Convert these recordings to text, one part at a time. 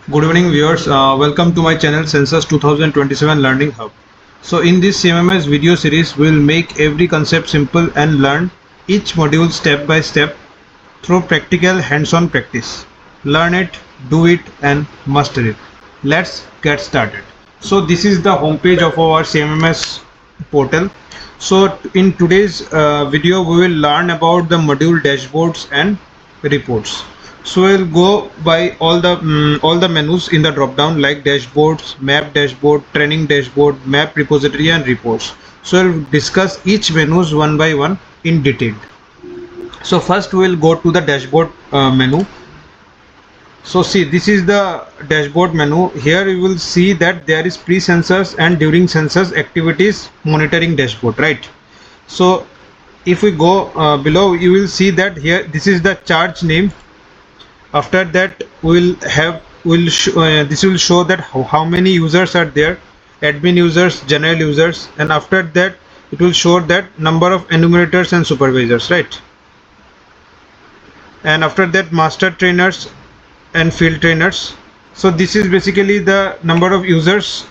Good evening viewers, welcome to my channel Census 2027 Learning Hub. So in this CMMS video series we will make every concept simple and learn each module step by step through practical hands-on practice. Learn it, do it and master it. Let's get started. So this is the homepage of our CMMS portal. So in today's video we will learn about the module dashboards and reports. So we'll go by all the menus in the drop down like dashboards, map dashboard, training dashboard, map repository and reports. So we'll discuss each menus one by one in detail. So first we'll go to the dashboard menu. So see, this is the dashboard menu. Here you will see that there is pre-census and during census activities monitoring dashboard, right? So if we go below, you will see that here this is the charge name. After that this will show that how many users are there, admin users, general users, and after that it will show that number of enumerators and supervisors, right? And after that master trainers and field trainers. So this is basically the number of users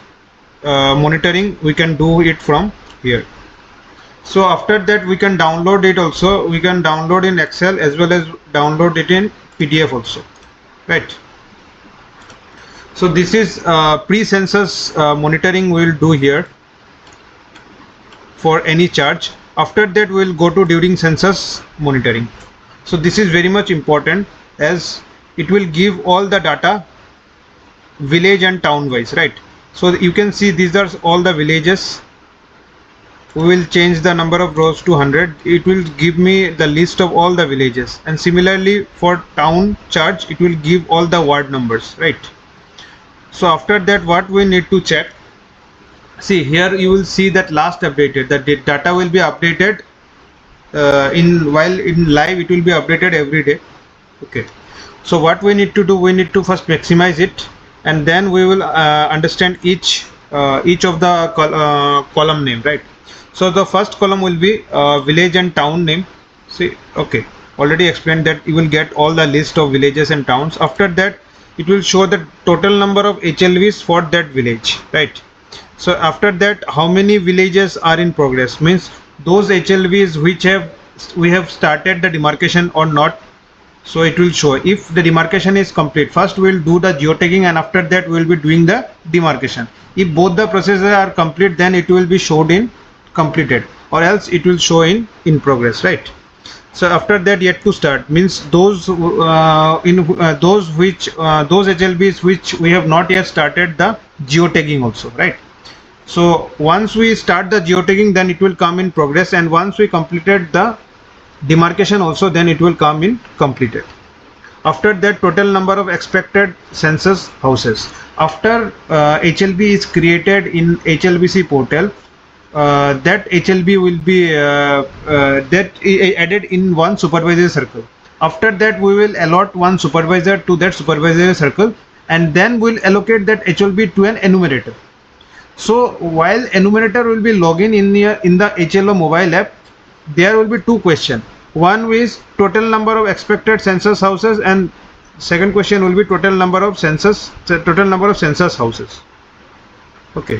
monitoring. We can do it from here. So after that we can download it also. We can download in Excel as well as download it in PDF also, right? So this is pre-census monitoring we will do here for any charge. After that we will go to during census monitoring. So this is very much important as it will give all the data village and town wise, right? So you can see these are all the villages. We will change the number of rows to 100. It will give me the list of all the villages, and similarly for town charge it will give all the ward numbers, right? So after that what we need to check, see here you will see that last updated, the data will be updated while in live it will be updated every day. Okay, so what we need to do, we need to first maximize it and then we will understand each of the column name, right? So the first column will be village and town name. See, okay, already explained that you will get all the list of villages and towns. After that it will show the total number of HLVs for that village, right? So after that how many villages are in progress, means those HLVs which we have started the demarcation or not. So it will show if the demarcation is complete. First we will do the geotagging and after that we will be doing the demarcation. If both the processes are complete, then it will be showed in completed, or else it will show in progress, right? So after that yet to start means those those HLBs which we have not yet started the geotagging also, right? So once we start the geotagging, then it will come in progress, and once we completed the demarcation also, then it will come in completed. After that total number of expected census houses. After HLB is created in HLBC portal, that HLB will be added in one supervisor circle. After that we will allot one supervisor to that supervisor circle, and then we'll allocate that HLB to an enumerator. So while enumerator will be login in the HLO mobile app, there will be two questions. One is total number of expected census houses, and second question will be total number of census houses. Okay.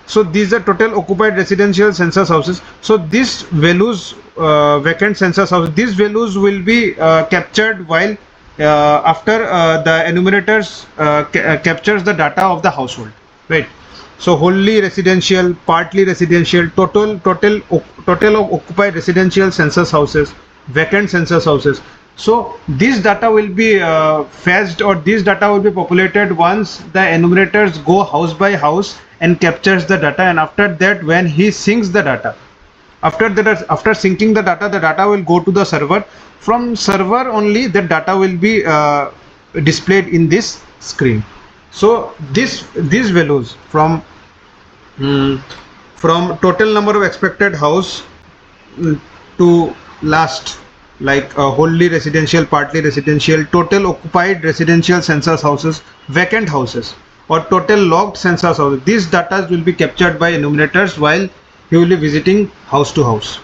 So these are total occupied residential census houses. So these values, vacant census houses, these values will be captured while after the enumerators captures the data of the household, right? So wholly residential, partly residential, total of occupied residential census houses, vacant census houses. So this data will be fetched, or this data will be populated once the enumerators go house by house and captures the data, and after that when he syncs the data, after syncing the data will go to the server. From server only the data will be displayed in this screen. So these values from total number of expected house to last, like wholly residential, partly residential, total occupied residential census houses, vacant houses, or total logged census houses. These data will be captured by enumerators while he will be visiting house to house.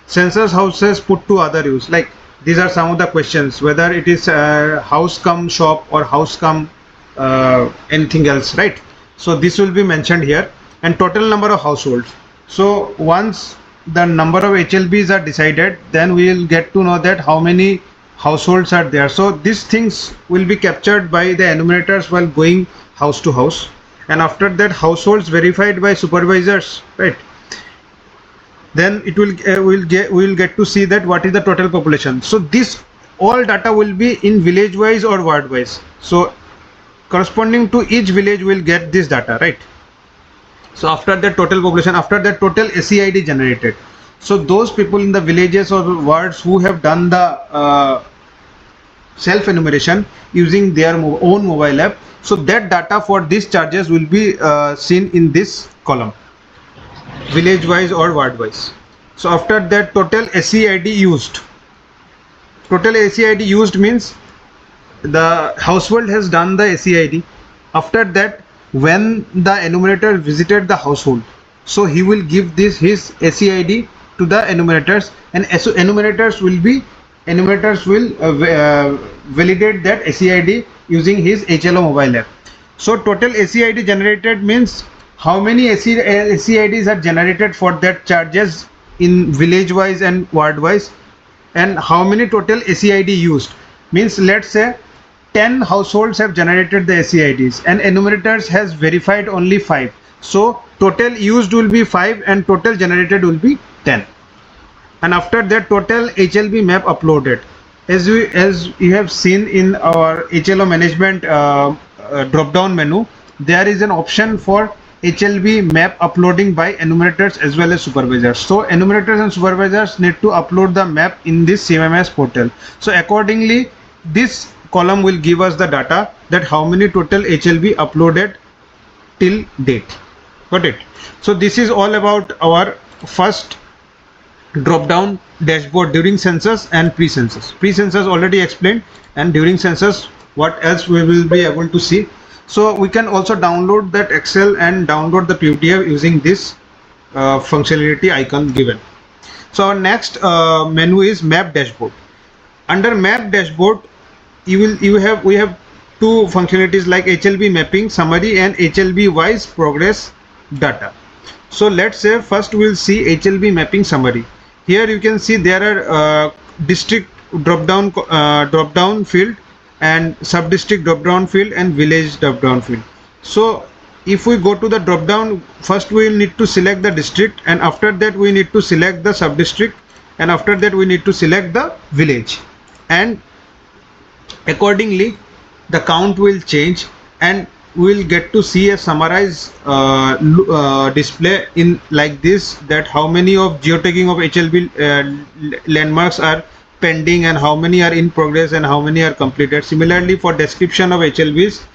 Census houses put to other use, like these are some of the questions, whether it is house come shop or house come anything else, right? So this will be mentioned here, and total number of households. So once the number of HLBs are decided, then we will get to know that how many households are there. So these things will be captured by the enumerators while going house to house, and after that households verified by supervisors, right? Then it will we will get to see that what is the total population. So this all data will be in village wise or ward wise. So corresponding to each village will get this data, right? So after that total population, after that total SEID generated. So those people in the villages or wards who have done the self enumeration using their own mobile app, so that data for these charges will be seen in this column, village wise or ward wise. So after that total SEID used. Total SEID used means the household has done the SEID. After that, when the enumerator visited the household, so he will give this his SEID to the enumerators, and enumerators will validate that SEID using his HLO mobile app. So total SEID generated means how many SEIDs are generated for that charges in village wise and ward wise, and how many total SEID used means, let's say 10 households have generated the SEIDs and enumerators has verified only 5. So total used will be 5 and total generated will be 10. And after that total HLB map uploaded. As you have seen in our HLO management drop down menu, there is an option for HLB map uploading by enumerators as well as supervisors. So enumerators and supervisors need to upload the map in this CMMS portal. So accordingly, this column will give us the data that how many total HLB uploaded till date. Got it? So this is all about our first drop down dashboard during census and pre-census. Pre-census already explained, and during census what else we will be able to see. So we can also download that Excel and download the PUTF using this functionality icon given. So our next menu is map dashboard. Under map dashboard, we have two functionalities like HLB mapping summary and HLB wise progress data. So let's say first we'll see HLB mapping summary. Here you can see there are district drop down field and sub district drop down field and village drop down field. So if we go to the drop down, first we will need to select the district, and after that we need to select the sub district, and after that we need to select the village, and accordingly the count will change, and we will get to see a summarized display in like this, that how many of geotagging of HLB landmarks are pending and how many are in progress and how many are completed. Similarly, for description of HLBs,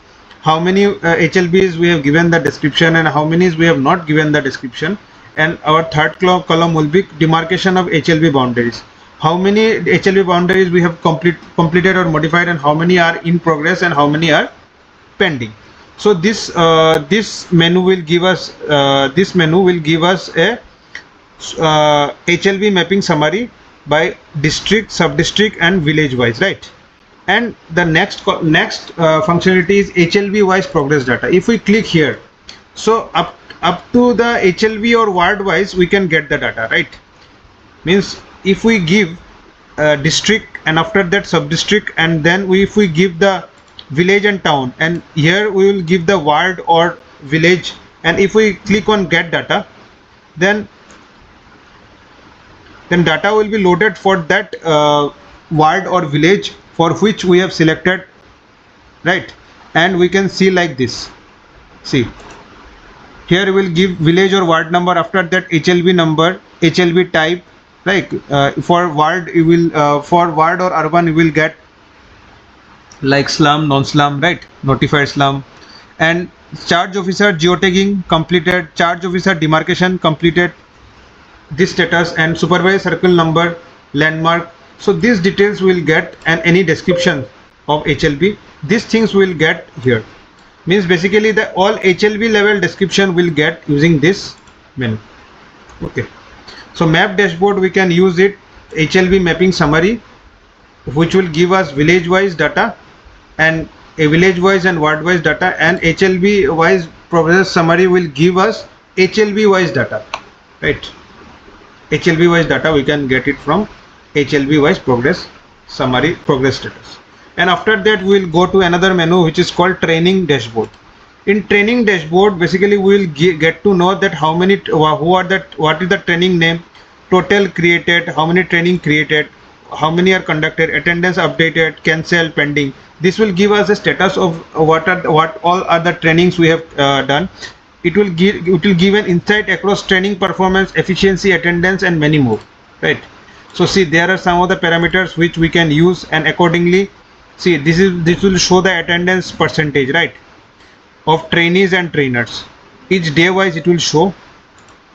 how many HLBs we have given the description and how many we have not given the description. And our third column will be demarcation of HLB boundaries. How many HLB boundaries we have completed or modified, and how many are in progress and how many are pending. So this menu will give us a HLB mapping summary by district, sub district and village wise, right? And the next functionality is HLB wise progress data. If we click here, so up to the HLB or ward wise we can get the data, right? Means if we give district and after that sub district, and then if we give the village and town, and here we will give the ward or village, and if we click on get data, then data will be loaded for that ward or village for which we have selected, right? And we can see like this. See, here we will give village or ward number, after that HLB number, HLB type, like for ward you will for ward or urban you will get like slum, non-slum, right? Notified slum. And charge officer geotagging completed, charge officer demarcation completed, this status, and supervisor circle number, landmark. So these details will get, and any description of HLB, these things will get here. Means basically the all HLB level description will get using this menu. Okay. So map dashboard we can use it, HLB mapping summary, which will give us village wise data, and a village wise and ward wise data, and HLB wise progress summary will give us HLB wise data, right? HLB wise data we can get it from HLB wise progress summary, progress status. And after that we will go to another menu which is called training dashboard. In training dashboard, basically we will get to know that how many, what is the training name, total created, how many training created, how many are conducted, attendance updated, cancel, pending. This will give us a status of what all are the trainings we have done. It will give an insight across training performance, efficiency, attendance, and many more, right? So see, there are some of the parameters which we can use, and accordingly, see, this will show the attendance percentage, right, of trainees and trainers. Each day wise it will show,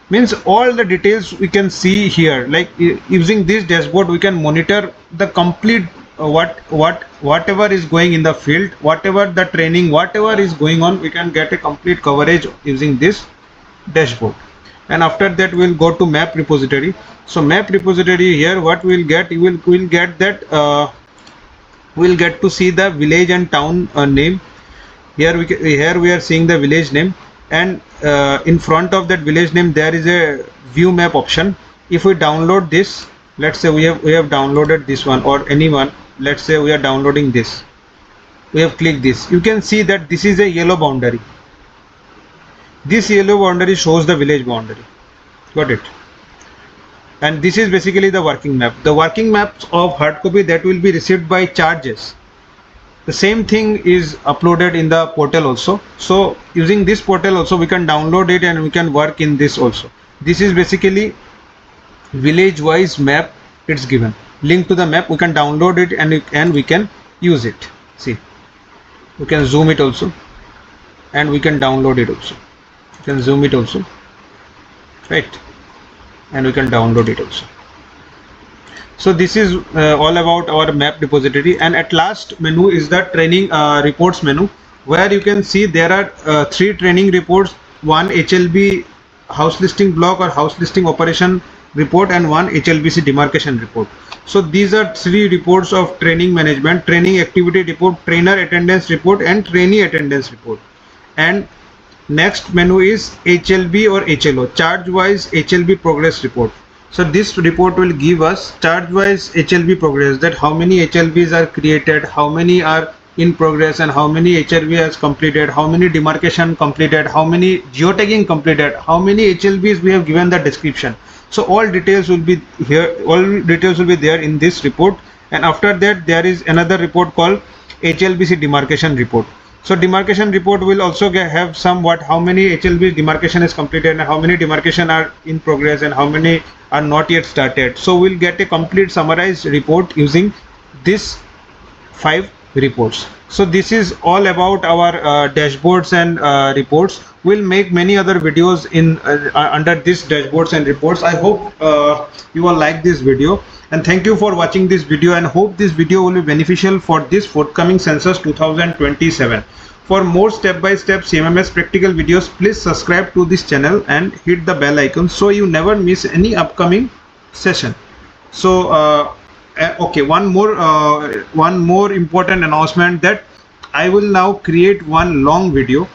means all the details we can see here. Like using this dashboard we can monitor the complete whatever is going in the field, whatever the training, whatever is going on, we can get a complete coverage using this dashboard. And after that we'll go to map repository. So map repository, here what we'll get, we'll get that we'll get to see the village and town name. Here we are seeing the village name, and in front of that village name there is a view map option. If we download this, let's say we have downloaded this one or anyone, let's say we are downloading this, we have clicked this, you can see that this is a yellow boundary. This yellow boundary shows the village boundary. Got it? And this is basically the working map. The working maps of hard copy that will be received by charges, the same thing is uploaded in the portal also. So using this portal also we can download it and we can work in this also. This is basically village wise map. It's given link to the map, we can download it and we can use it. See, we can zoom it also and we can download it also. You can zoom it also, right, and we can download it also. So this is all about our map repository. And at last menu is the training reports menu, where you can see there are 3 training reports, one HLB house listing block or house listing operation report, and one HLBC demarcation report. So these are 3 reports of training management: training activity report, trainer attendance report, and trainee attendance report. And next menu is HLB or HLO, charge wise HLB progress report. So this report will give us charge wise HLB progress, that how many HLBs are created, how many are in progress, and how many HLB has completed, how many demarcation completed, how many geotagging completed, how many HLBs we have given the description. So all details will be here, all details will be there in this report. And after that there is another report called HLBC demarcation report. So demarcation report will also have somewhat how many HLB demarcation is completed and how many demarcation are in progress and how many are not yet started. So we'll get a complete summarized report using this 5 reports. So this is all about our dashboards and reports. We'll make many other videos in under this dashboards and reports. I hope you will like this video, and thank you for watching this video, and hope this video will be beneficial for this forthcoming census 2027. For more step-by-step CMMS practical videos, please subscribe to this channel and hit the bell icon so you never miss any upcoming session. So okay, one more important announcement, that I will now create one long video.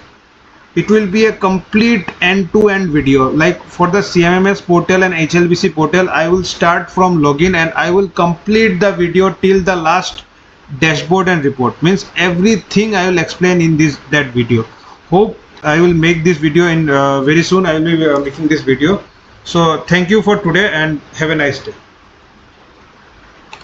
It will be a complete end-to-end video. Like for the CMMS portal and HLBC portal, I will start from login and I will complete the video till the last dashboard and report. Means everything I will explain in that video. Hope I will make this video in very soon. I will be making this video. So thank you for today and have a nice day.